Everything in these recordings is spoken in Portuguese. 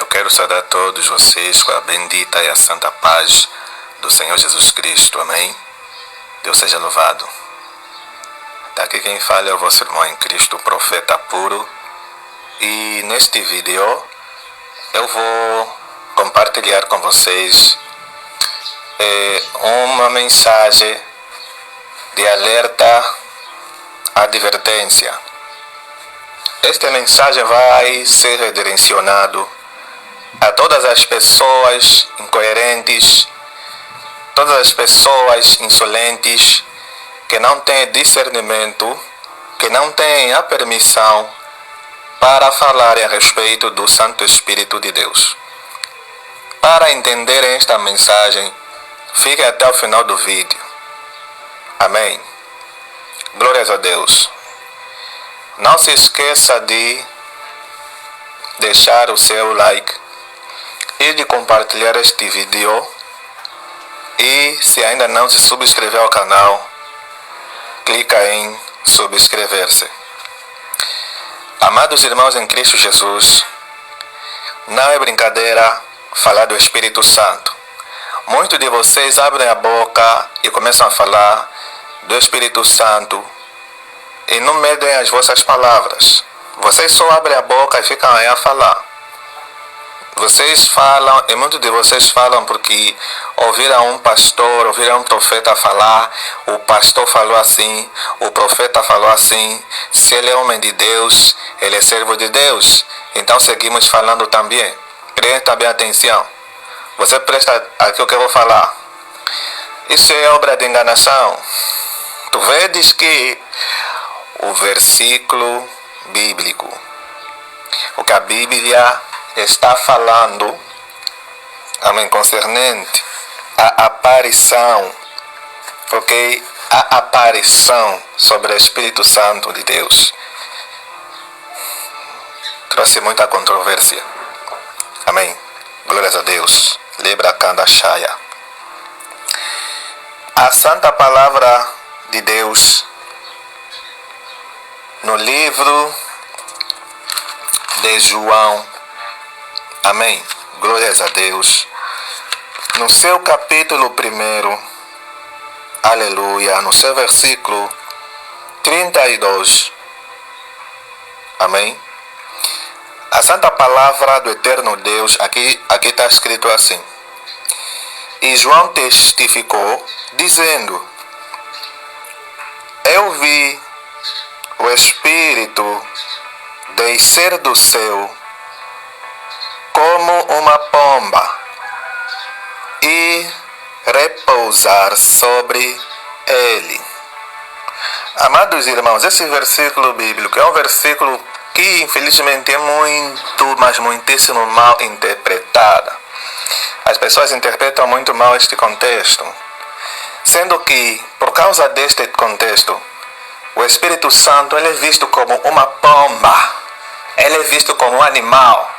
quero saudar todos vocês com a bendita e a santa paz do Senhor Jesus Cristo. Amém? Deus seja louvado. Daqui quem fala é o vosso irmão em Cristo, profeta puro. E neste vídeo eu vou compartilhar com vocês uma mensagem de alerta, advertência. Esta mensagem vai ser redirecionado a todas as pessoas incoerentes, todas as pessoas insolentes, que não têm discernimento, que não têm a permissão para falar a respeito do Santo Espírito de Deus. Para entenderem esta mensagem, fiquem até o final do vídeo. Amém. Glórias a Deus. Não se esqueça de deixar o seu like e de compartilhar este vídeo. E se ainda não se subscreveu ao canal, clica em subscrever-se. Amados irmãos em Cristo Jesus, não é brincadeira falar do Espírito Santo. Muitos de vocês abrem a boca e começam a falar do Espírito Santo e não medem as vossas palavras. Vocês só abrem a boca e ficam aí a falar. Vocês falam, e muitos de vocês falam porque ouviram um pastor, ouviram um profeta falar, o pastor falou assim, o profeta falou assim, se ele é homem de Deus, ele é servo de Deus, então seguimos falando também. Presta bem atenção. Você presta aquilo que eu vou falar. Isso é obra de enganação. Tu vedes que o versículo bíblico, o que a Bíblia está falando, amém, concernente a aparição, ok? A aparição sobre o Espírito Santo de Deus trouxe muita controvérsia. Amém. Glórias a Deus. Libra Kanda Shaya. A santa palavra de Deus no livro de João, amém, glórias a Deus, no seu capítulo 1, aleluia, no seu versículo 32, amém, a santa palavra do eterno Deus, aqui está escrito assim: e João testificou, dizendo, eu vi o Espírito descer do céu como uma pomba e repousar sobre ele. Amados irmãos, esse versículo bíblico é um versículo que infelizmente é muito, mas muitíssimo mal interpretado. As pessoas interpretam muito mal este contexto, sendo que, por causa deste contexto, o Espírito Santo ele é visto como uma pomba, ele é visto como um animal.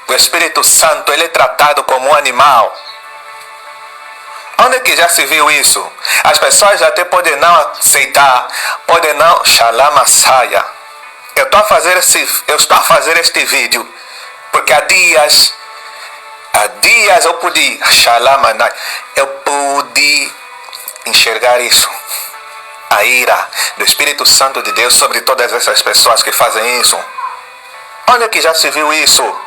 O Espírito Santo ele é tratado como um animal. Onde que já se viu isso? As pessoas até podem não aceitar, podem não xalamaçaia. Eu estou a fazer este vídeo porque há dias eu pude xalamanai, eu pude enxergar isso. A ira do Espírito Santo de Deus sobre todas essas pessoas que fazem isso. Onde que já se viu isso?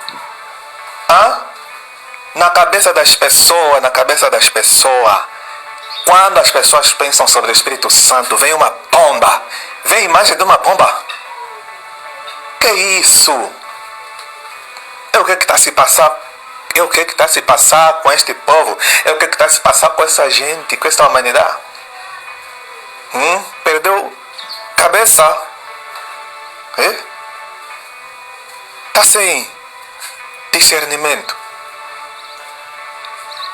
Na cabeça das pessoas, quando as pessoas pensam sobre o Espírito Santo, vem uma pomba, vem a imagem de uma pomba. Que isso? É o que está se passando? É o que está se passando com este povo? É o que está se passando com essa gente, com essa humanidade? Perdeu cabeça? Está sem discernimento.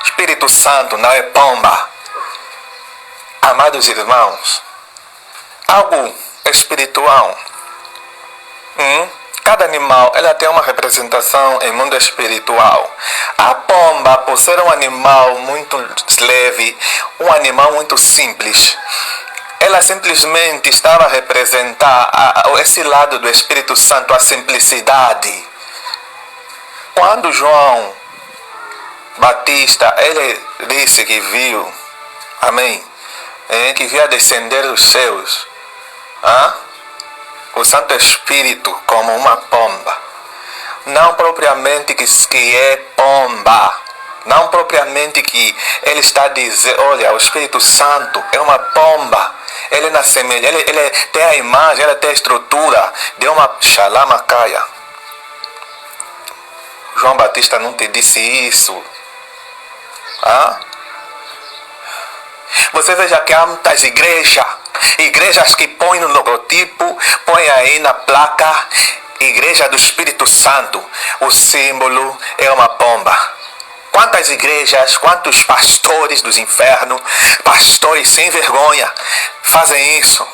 Espírito Santo não é pomba. Amados irmãos, algo espiritual. Cada animal ela tem uma representação em mundo espiritual. A pomba, por ser um animal muito leve, um animal muito simples, ela simplesmente estava a representar esse lado do Espírito Santo, a simplicidade. Quando João Batista, ele disse que viu, amém, que via descender dos céus, o Santo Espírito como uma pomba. Não propriamente que é pomba. Não propriamente que ele está dizendo, olha, o Espírito Santo é uma pomba. Ele na semelhança, ele tem a imagem, ele tem a estrutura de uma xalamacaia. João Batista não te disse isso. Você veja que há muitas igrejas que põem no logotipo, põem aí na placa, Igreja do Espírito Santo. O símbolo é uma pomba. Quantas igrejas, quantos pastores dos infernos, pastores sem vergonha, fazem isso?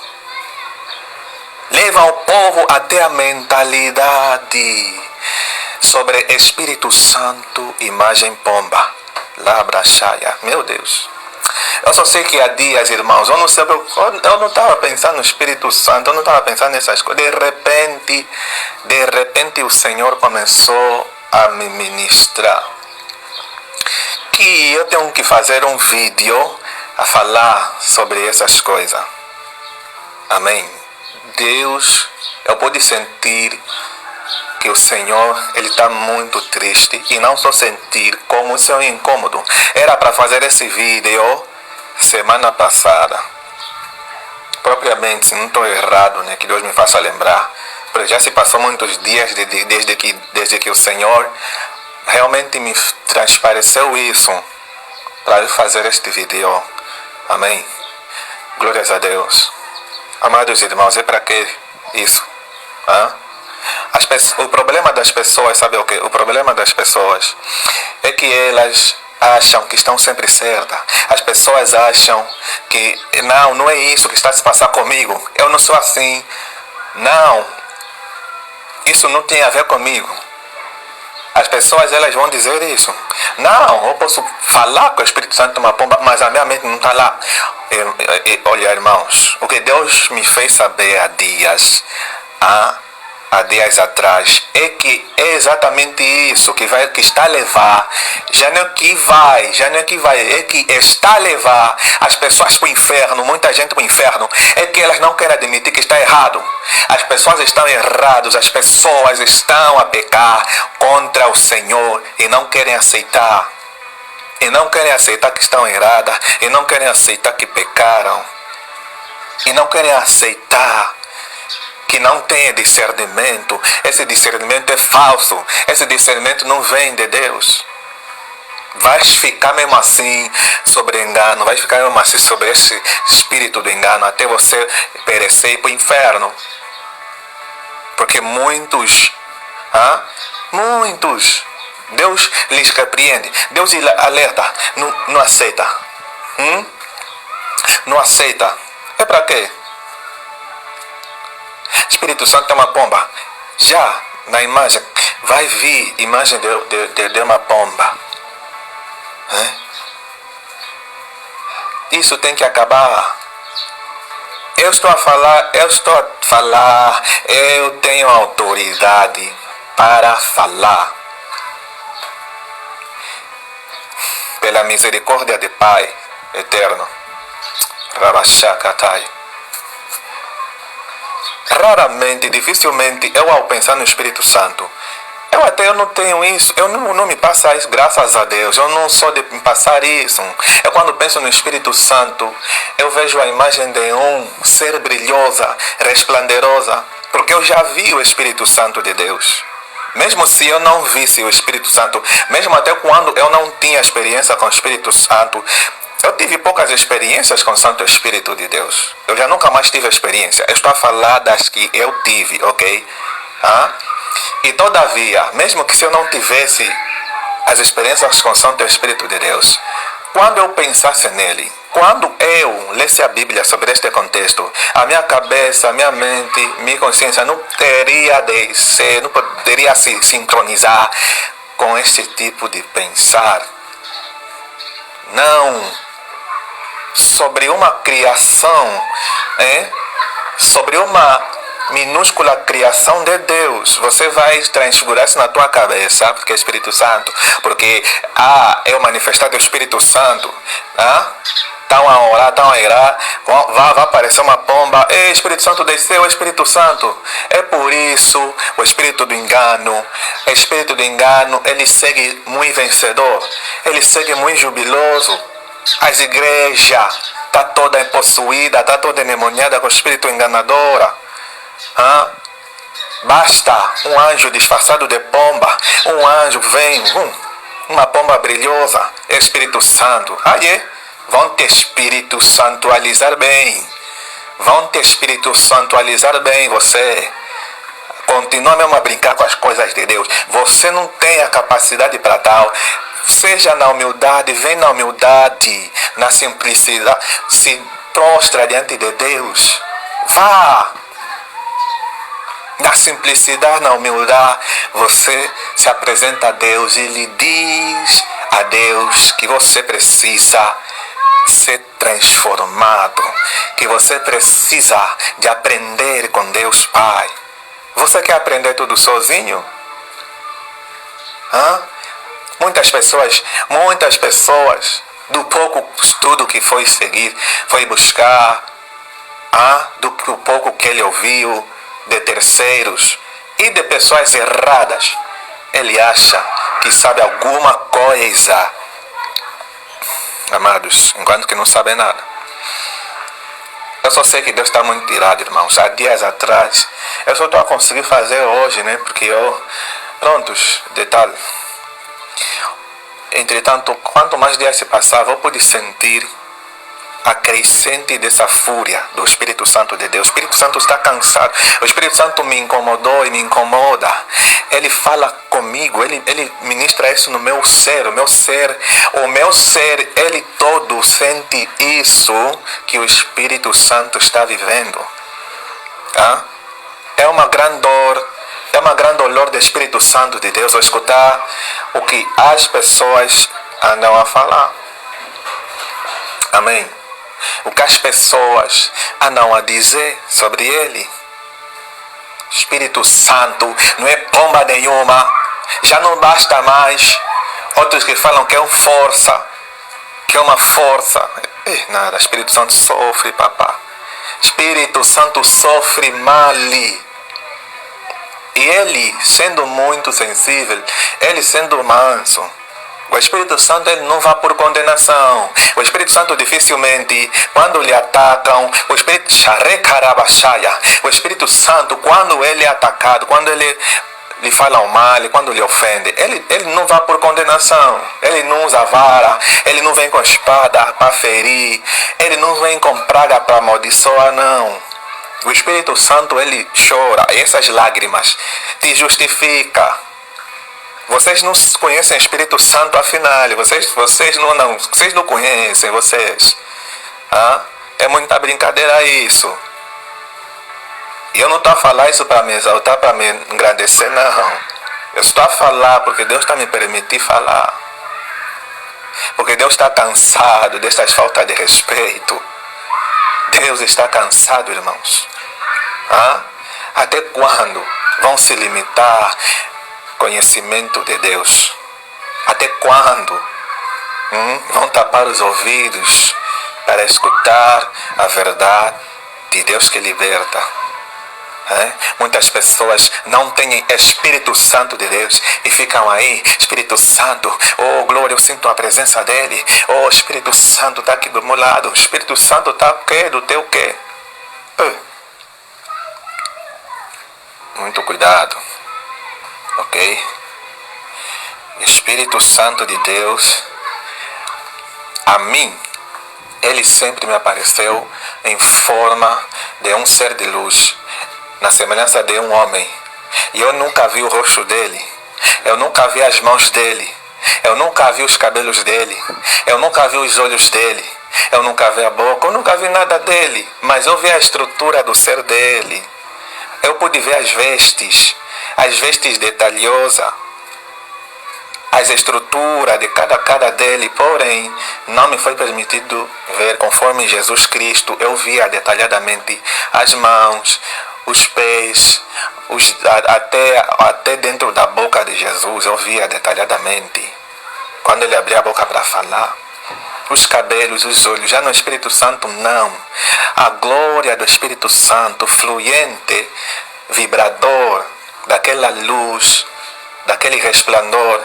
Levam o povo até a mentalidade sobre Espírito Santo, imagem pomba. Labrachaia. Meu Deus. Eu só sei que há dias, irmãos, eu não estava pensando no Espírito Santo, eu não estava pensando nessas coisas. De repente o Senhor começou a me ministrar que eu tenho que fazer um vídeo a falar sobre essas coisas. Amém. Deus, eu pude sentir que o Senhor, ele está muito triste, e não só sentir, como isso é um incômodo. Era para fazer esse vídeo semana passada. Propriamente, se não estou errado, né, que Deus me faça lembrar, porque já se passou muitos dias desde que o Senhor realmente me transpareceu isso para eu fazer este vídeo. Amém. Glórias a Deus. Amados irmãos, é para que isso? O problema das pessoas, sabe o que? O problema das pessoas é que elas acham que estão sempre certas. As pessoas acham que não é isso que está a se passar comigo. Eu não sou assim. Não. Isso não tem a ver comigo. As pessoas, elas vão dizer isso. Não, eu posso falar que o Espírito Santo é uma pomba, mas a minha mente não está lá. Olha, irmãos, o que Deus me fez saber há dias atrás, é que é exatamente isso que está a levar, já não é que vai, é que está a levar as pessoas para o inferno, muita gente para o inferno, é que elas não querem admitir que está errado. As pessoas estão erradas, as pessoas estão a pecar contra o Senhor e não querem aceitar. E não querem aceitar que estão erradas, e não querem aceitar que pecaram, e não querem aceitar que não tem discernimento. Esse discernimento é falso. Esse discernimento não vem de Deus. Vais ficar mesmo assim sobre engano. Vais ficar mesmo assim sobre esse espírito do engano até você perecer e ir para o inferno. Porque muitos, Deus lhes repreende. Deus alerta. Não aceita. Não aceita. É para quê? Espírito Santo é uma pomba. Já na imagem, vai vir imagem de uma pomba. Isso tem que acabar. Eu estou a falar, eu tenho autoridade para falar. Pela misericórdia de Pai eterno. Rabachakatai. Raramente, dificilmente, eu ao pensar no Espírito Santo, eu não tenho isso, eu não me passa isso, graças a Deus, eu não sou de me passar isso. Eu quando penso no Espírito Santo, eu vejo a imagem de um ser brilhosa, resplandorosa, porque eu já vi o Espírito Santo de Deus. Mesmo se eu não visse o Espírito Santo, mesmo até quando eu não tinha experiência com o Espírito Santo, eu tive poucas experiências com o Santo Espírito de Deus. Eu já nunca mais tive experiência. Eu estou a falar das que eu tive, ok? E todavia, mesmo que se eu não tivesse as experiências com o Santo Espírito de Deus, quando eu pensasse nele, quando eu lesse a Bíblia sobre este contexto, a minha cabeça, a minha mente, minha consciência não poderia se sincronizar com este tipo de pensar. Não sobre uma criação, sobre uma minúscula criação de Deus. Você vai transfigurar isso na tua cabeça, porque é Espírito Santo, porque é o manifestar do Espírito Santo. Estão a orar, estão a irar, vai aparecer uma pomba, Espírito Santo desceu, Espírito Santo. É por isso o espírito do engano, ele segue muito vencedor, ele segue muito jubiloso. As igrejas está toda possuída, está toda endemoniada com o espírito enganadora. Basta um anjo disfarçado de pomba, um anjo vem, uma pomba brilhosa, é Espírito Santo. Vão te Espírito Santualizar bem. Vão te Espírito Santualizar bem você. Continua mesmo a brincar com as coisas de Deus. Você não tem a capacidade para tal. Seja na humildade, vem na humildade, na simplicidade. Se prostra diante de Deus. Vá. Na simplicidade, na humildade, você se apresenta a Deus e lhe diz a Deus que você precisa ser transformado, que você precisa de aprender com Deus Pai. Você quer aprender tudo sozinho? Muitas pessoas, do pouco estudo que foi seguir, foi buscar, do pouco que ele ouviu de terceiros e de pessoas erradas, ele acha que sabe alguma coisa. Amados, enquanto que não sabem nada. Eu só sei que Deus está muito tirado, irmãos. Há dias atrás, eu só estou a conseguir fazer hoje, né? Porque prontos, detalhe. Entretanto, quanto mais dias se passava, eu pude sentir a crescente dessa fúria do Espírito Santo de Deus. O Espírito Santo está cansado. O Espírito Santo me incomodou e me incomoda. Ele fala comigo, ele ministra isso no meu ser. O meu ser, ele todo sente isso que o Espírito Santo está vivendo. É uma grande dor, é uma grande dolor do Espírito Santo de Deus ao escutar o que as pessoas andam a falar. Amém. O que as pessoas andam a dizer sobre ele. Espírito Santo não é pomba nenhuma. Já não basta mais. Outros que falam que é uma força. Que é uma força. Nada, Espírito Santo sofre, papá. Espírito Santo sofre mal. E ele, sendo muito sensível, ele sendo manso, o Espírito Santo ele não vai por condenação. O Espírito Santo dificilmente, quando lhe atacam, o Espírito Santo, quando ele é atacado, quando ele lhe falam mal, quando lhe ofende, ele não vai por condenação. Ele não usa vara, ele não vem com espada para ferir, ele não vem com praga para amaldiçoar, não. O Espírito Santo ele chora, e essas lágrimas te justifica. Vocês não conhecem o Espírito Santo afinal, vocês não conhecem, vocês. É muita brincadeira isso. E eu não estou a falar isso para me exaltar, para me engrandecer, não. Eu estou a falar porque Deus está me permitindo falar. Porque Deus está cansado dessas faltas de respeito. Deus está cansado, irmãos. Até quando vão se limitar conhecimento de Deus? Até quando vão tapar os ouvidos para escutar a verdade de Deus que liberta? Muitas pessoas não têm Espírito Santo de Deus e ficam aí, Espírito Santo, oh glória, eu sinto a presença dele, oh Espírito Santo está aqui do meu lado, o Espírito Santo está o quê? Do teu quê? Muito cuidado, ok? Espírito Santo de Deus, a mim, ele sempre me apareceu em forma de um ser de luz, na semelhança de um homem. E eu nunca vi o rosto dele, eu nunca vi as mãos dele, eu nunca vi os cabelos dele, eu nunca vi os olhos dele, eu nunca vi a boca, eu nunca vi nada dele, mas eu vi a estrutura do ser dele. Eu pude ver as vestes detalhosas, as estruturas de cada dele, porém, não me foi permitido ver conforme Jesus Cristo. Eu via detalhadamente as mãos, os pés, até dentro da boca de Jesus, eu via detalhadamente. Quando ele abria a boca para falar, os cabelos, os olhos, já no Espírito Santo não. A glória do Espírito Santo, fluente, vibrador, daquela luz, daquele resplandor,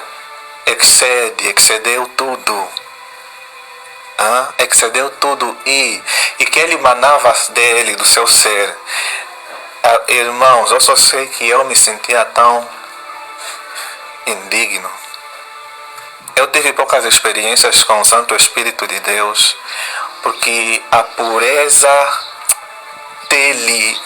excedeu tudo. Excedeu tudo e que ele emanava dele, do seu ser. Irmãos, eu só sei que eu me sentia tão indigno. Eu tive poucas experiências com o Santo Espírito de Deus, porque a pureza dele,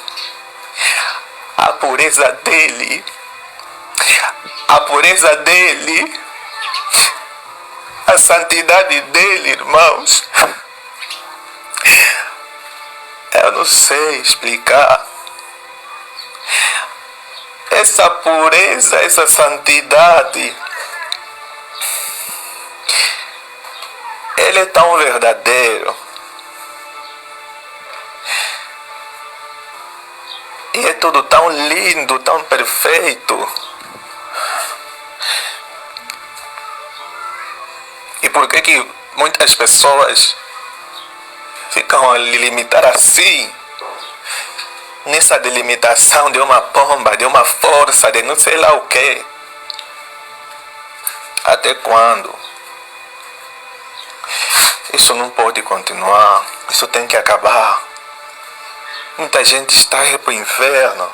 a santidade dele, irmãos, eu não sei explicar. Essa pureza, essa santidade, ele é tão verdadeiro. E é tudo tão lindo, tão perfeito. E por que muitas pessoas ficam a limitar assim? Nessa delimitação de uma pomba, de uma força, de não sei lá o que. Até quando? Isso não pode continuar. Isso tem que acabar. Muita gente está indo para o inferno.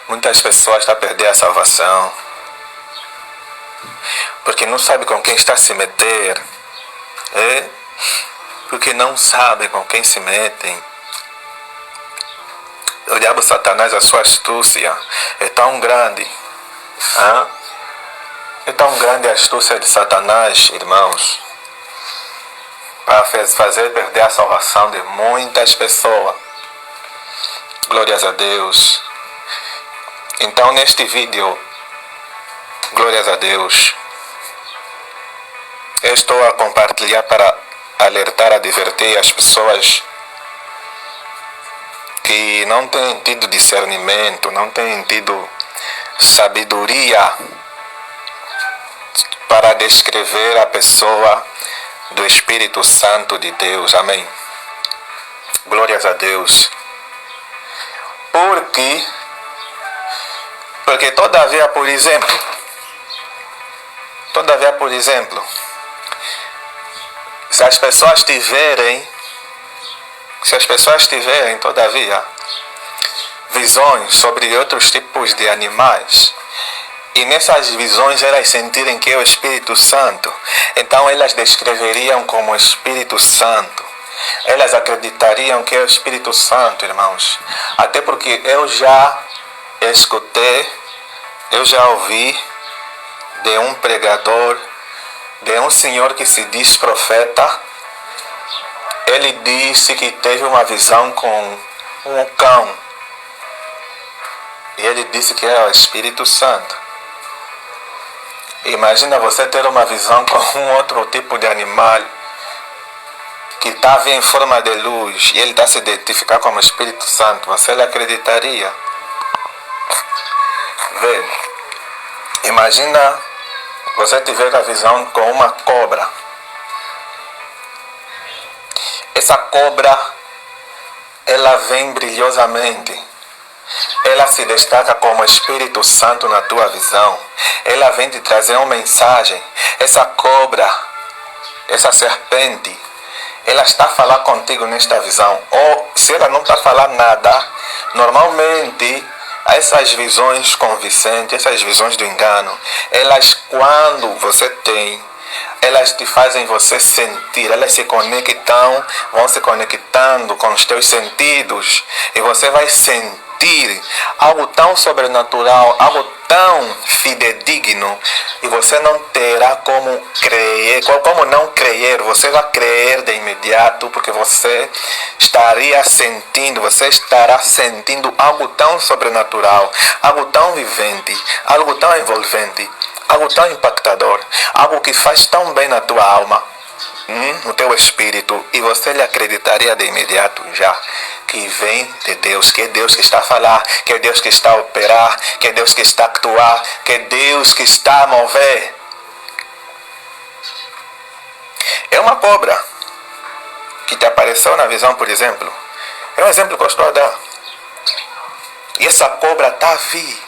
Muitas pessoas estão a perder a salvação. Porque não sabe com quem está se meter. Porque não sabem com quem se metem. O diabo Satanás, a sua astúcia é tão grande. É tão grande a astúcia de Satanás, irmãos, para fazer perder a salvação de muitas pessoas. Glórias a Deus. Então, neste vídeo, glórias a Deus, eu estou a compartilhar para alertar, advertir as pessoas que não têm tido discernimento, não têm tido sabedoria para descrever a pessoa do Espírito Santo de Deus. Amém. Glórias a Deus. Porque todavia, por exemplo, se as pessoas tiverem, todavia, visões sobre outros tipos de animais, e nessas visões elas sentirem que é o Espírito Santo, então elas descreveriam como Espírito Santo. Elas acreditariam que é o Espírito Santo, irmãos. Até porque eu já escutei, eu já ouvi de um pregador, de um senhor que se diz profeta. Ele disse que teve uma visão com um cão. E ele disse que era o Espírito Santo. Imagina você ter uma visão com um outro tipo de animal que está em forma de luz e ele está se identificar como Espírito Santo. Você lhe acreditaria? Vê, imagina você tiver a visão com uma cobra. Essa cobra, ela vem brilhosamente. Ela se destaca como Espírito Santo na tua visão. Ela vem te trazer uma mensagem. Essa cobra, essa serpente, ela está a falar contigo nesta visão. Ou se ela não está a falar nada, normalmente essas visões convincentes, essas visões do engano, elas, quando você tem, elas te fazem você sentir, elas se conectam, vão se conectando com os teus sentidos e você vai sentir algo tão sobrenatural, algo tão fidedigno, e você não terá como crer, como não crer, você vai crer de imediato, porque você estará sentindo algo tão sobrenatural, algo tão vivente, algo tão envolvente, algo tão impactador, algo que faz tão bem na tua alma. no teu espírito, e você lhe acreditaria de imediato já que vem de Deus, que é Deus que está a falar, que é Deus que está a operar, que é Deus que está a actuar, que é Deus que está a mover. É uma cobra que te apareceu na visão, por exemplo. É um exemplo que eu estou a dar. E essa cobra está a vir,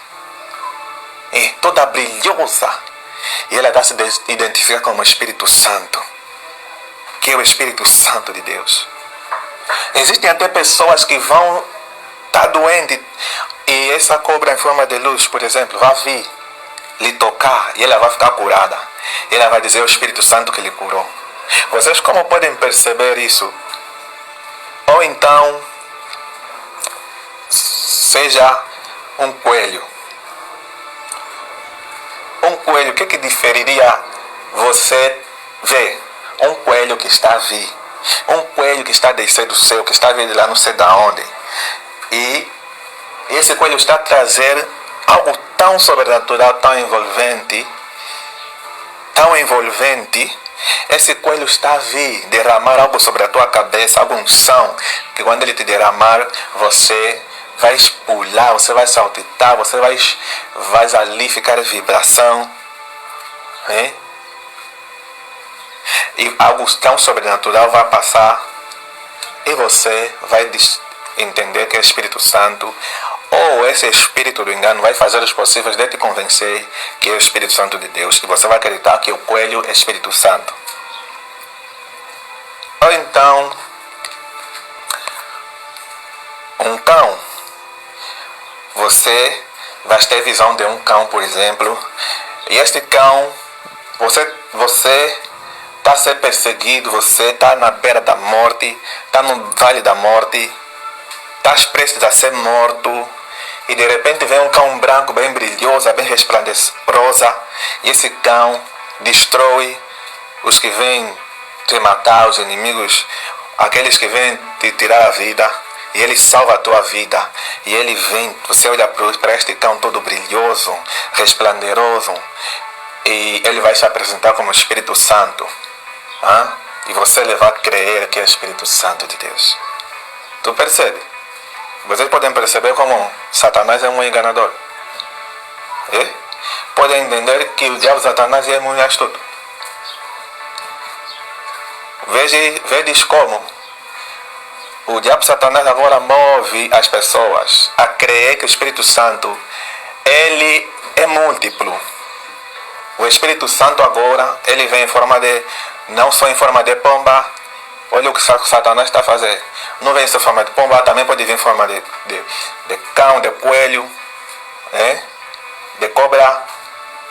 toda brilhosa, e ela está a se identificar como o Espírito Santo, que é o Espírito Santo de Deus. Existem até pessoas que vão estar doentes, e essa cobra em forma de luz, por exemplo, vai vir lhe tocar e ela vai ficar curada. E ela vai dizer: é o Espírito Santo que lhe curou. Vocês como podem perceber isso? Ou então, seja um coelho. Um coelho, o que diferiria você ver? Um coelho que está a vir. Um coelho que está a descer do céu, que está a vir de lá não sei de onde. E esse coelho está a trazer algo tão sobrenatural, tão envolvente. Esse coelho está a vir derramar algo sobre a tua cabeça, alguma unção, que quando ele te derramar, você vai pular, você vai saltitar, você vai ali ficar em vibração. E algo tão sobrenatural vai passar e você vai entender que é Espírito Santo, ou esse espírito do engano vai fazer os possíveis de te convencer que é o Espírito Santo de Deus, e você vai acreditar que o coelho é Espírito Santo. Ou então, um cão. Você vai ter visão de um cão, por exemplo, e este cão, você está a ser perseguido, você está na beira da morte, está no vale da morte, está prestes a ser morto, e de repente vem um cão branco bem brilhoso, bem resplandecorosa, e esse cão destrói os que vêm te matar, os inimigos, aqueles que vêm te tirar a vida, e ele salva a tua vida, e ele vem, você olha para este cão todo brilhoso, resplandoroso, e ele vai se apresentar como Espírito Santo. E você vai crer que é o Espírito Santo de Deus. Tu percebe? Vocês podem perceber como Satanás é um enganador. Podem entender que o diabo Satanás é muito astuto. Vedes como o diabo Satanás agora move as pessoas a crer que o Espírito Santo ele é múltiplo. O Espírito Santo agora ele vem em forma de, não só em forma de pomba. Olha o que Satanás está fazendo. Não vem em forma de pomba, também pode vir em forma de cão, de coelho, de cobra,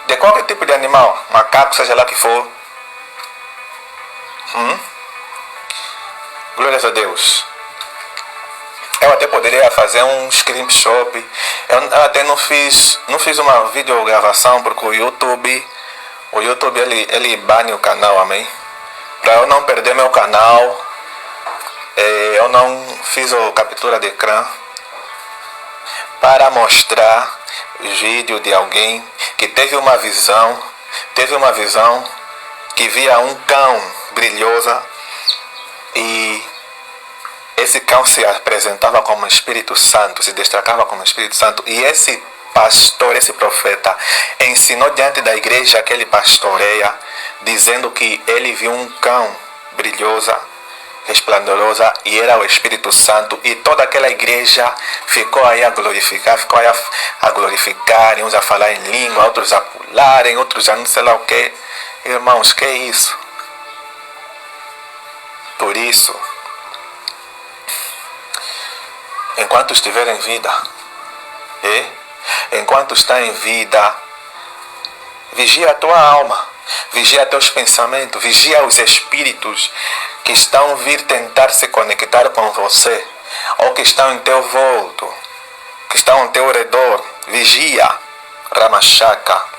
de qualquer tipo de animal, macaco, seja lá que for. Glórias a Deus. Eu até poderia fazer um screenshot. Eu até não fiz uma videogravação porque o YouTube ele bane o canal, amém? Para eu não perder meu canal, eu não fiz a captura de ecrã para mostrar vídeo de alguém que teve uma visão que via um cão brilhoso e esse cão se apresentava como Espírito Santo, se destacava como Espírito Santo, e esse pastor, esse profeta, ensinou diante da igreja que ele pastoreia, dizendo que ele viu um cão brilhosa, resplendorosa, e era o Espírito Santo, e toda aquela igreja ficou aí a glorificar, uns a falar em língua, outros a pularem, outros a não sei lá o que. Irmãos, que é isso? Por isso, enquanto estiver em vida, enquanto está em vida, vigia a tua alma, vigia teus pensamentos, vigia os espíritos que estão a vir tentar se conectar com você, ou que estão em teu volto, que estão ao teu redor. Vigia, Ramachaka.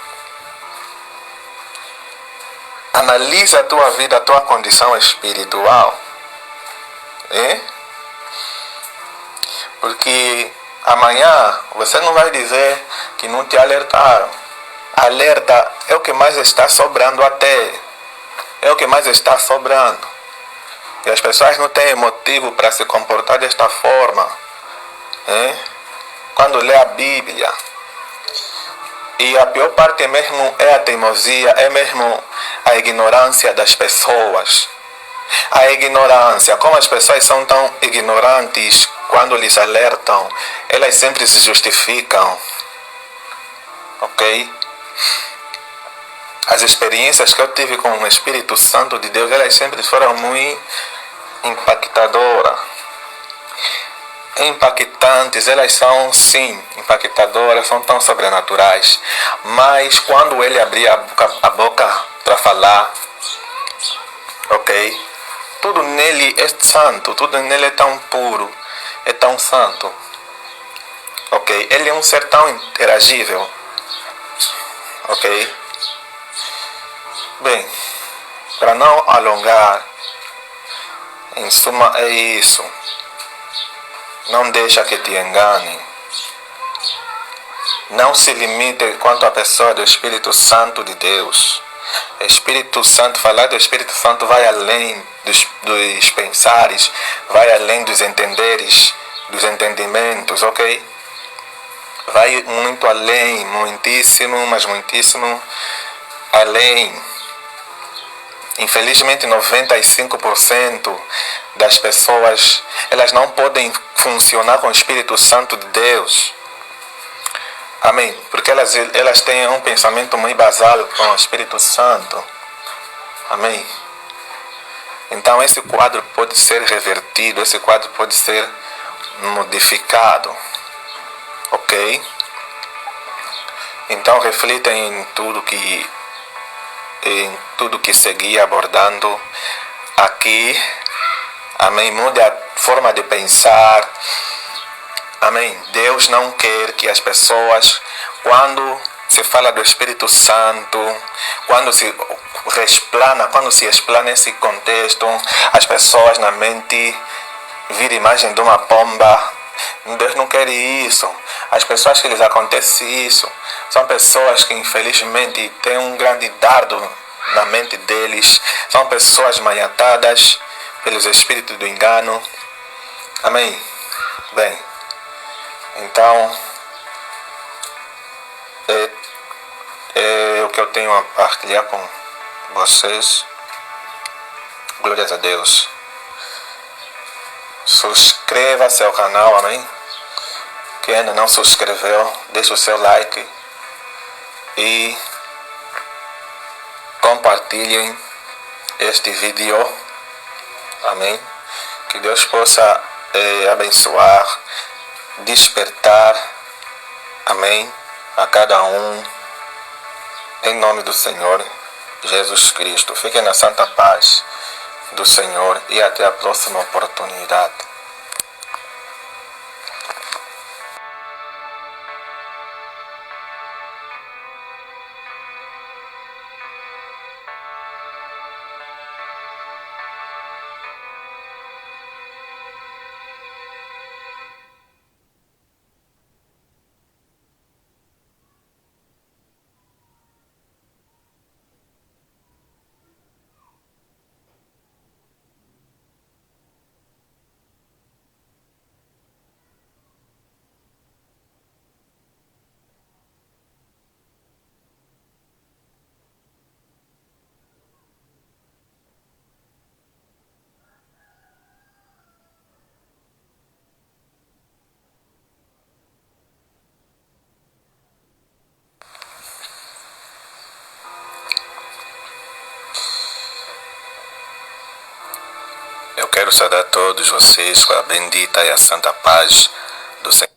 Analisa a tua vida, a tua condição espiritual. Porque amanhã você não vai dizer que não te alertaram. Alerta é o que mais está sobrando até. é o que mais está sobrando. E as pessoas não têm motivo para se comportar desta forma. Quando lê a Bíblia. E a pior parte mesmo é a teimosia, é mesmo a ignorância das pessoas. A ignorância, como as pessoas são tão ignorantes, quando lhes alertam, elas sempre se justificam. Ok? As experiências que eu tive com o Espírito Santo de Deus, elas sempre foram muito impactadoras. Impactantes, elas são sim impactadoras, são tão sobrenaturais. Mas quando ele abria a boca para falar, ok? Tudo nele é santo, tudo nele é tão puro, é tão santo. Ok? Ele é um ser tão interagível. Ok? Bem, para não alongar, em suma é isso. Não deixa que te engane. Não se limite quanto à pessoa do Espírito Santo de Deus. Espírito Santo, falar do Espírito Santo vai além dos pensares, vai além dos entenderes, dos entendimentos, ok? Vai muito além, muitíssimo, mas muitíssimo além. Infelizmente 95% das pessoas, elas não podem funcionar com o Espírito Santo de Deus. Amém? Porque elas têm um pensamento muito basal com o Espírito Santo. Amém? Então esse quadro pode ser revertido, esse quadro pode ser modificado. Ok? Então reflita em tudo que segui abordando aqui. Amém? Mude a forma de pensar. Amém? Deus não quer que as pessoas, quando se fala do Espírito Santo, quando se explana esse contexto, as pessoas na mente viram a imagem de uma pomba. Deus não quer isso. As pessoas que lhes acontece isso são pessoas que infelizmente têm um grande dardo na mente deles. São pessoas maniatadas pelos espíritos do engano. Amém? Bem, então é o que eu tenho a partilhar com vocês. Glórias a Deus. Suscreva-se ao canal, amém? Quem ainda não se inscreveu, deixe o seu like e compartilhem este vídeo, amém? Que Deus possa abençoar, despertar, amém? A cada um, em nome do Senhor Jesus Cristo. Fiquem na santa paz do Senhor e até a próxima oportunidade. Eu quero saudar todos vocês com a bendita e a santa paz do Senhor.